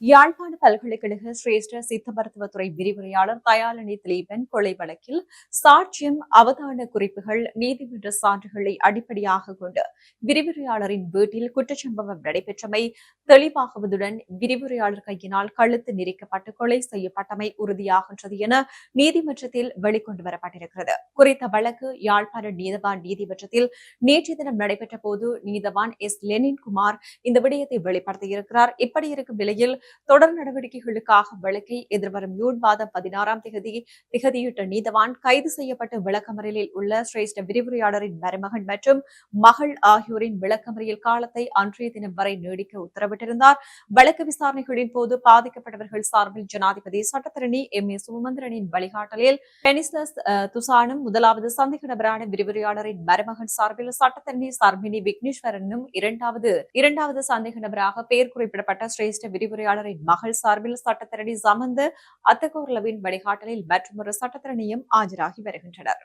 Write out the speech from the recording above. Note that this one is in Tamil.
யாழ்ப்பாண பல்கலைக்கழக சிரேஷ்ட சித்த மருத்துவத்துறை விரிவுரையாளர் தயாளனி திலீபன் கொலை வழக்கில் சாட்சியம் அவதான குறிப்புகள் நீதிமன்ற சான்றுகளை அடிப்படையாக கொண்டு விரிவுரையாளரின் வீட்டில் குற்றச்சம்பவம் நடைபெற்றமை தெளிவாகுவதுடன் விரிவுரையாளர் கையினால் கழுத்து நெரிக்கப்பட்டு கொலை செய்யப்பட்டமை உறுதியாகின்றது என நீதிமன்றத்தில் வெளிக்கொண்டு வரப்பட்டிருக்கிறது. குறித்த வழக்கு யாழ்ப்பாண நீதவான் நீதிமன்றத்தில் நேற்றைய தினம் நடைபெற்ற போது நீதவான் எஸ் லெனின்குமார் இந்த விடயத்தை வெளிப்படுத்தியிருக்கிறார். இப்படி இருக்கும் நிலையில் தொடர் நடவடிக்கைகளுக்காக வழக்கை எதிர்வரும் ஜூன் மாதம் 16ஆம் திகதியிட்ட நீதவான் கைது செய்யப்பட்டு விளக்கமறியலில் உள்ள சிரேஷ்ட விரிவுரையாளரின் மருமகன் மற்றும் மகள் ஆகியோரின் விளக்கமறியல் காலத்தை அன்றைய தினம் வரை நீடிக்க உத்தரவிட்டிருந்தார். வழக்கு விசாரணைகளின் போது பாதிக்கப்பட்டவர்கள் சார்பில் ஜனாதிபதி சட்டத்தரணி எம் ஏ சுமந்திரனின் வழிகாட்டலில் பெனிஸ்லஸ் துசானும் முதலாவது சந்தேக நபரான விரிவுரையாளரின் மருமகன் சார்பில் சட்டத்தரணி சர்மினி விக்னேஸ்வரனும் இரண்டாவது சந்தேக நபராக பெயர் குறிப்பிடப்பட்ட சிரேஷ்ட விரிவுரையாளரின் மகள் சார்பில் சட்டத்தரணி சமந்த அத்தகோர்லவின் வழிகாட்டலில் மற்றொரு சட்டத்தரணியும் ஆஜராகி வருகின்றனர்.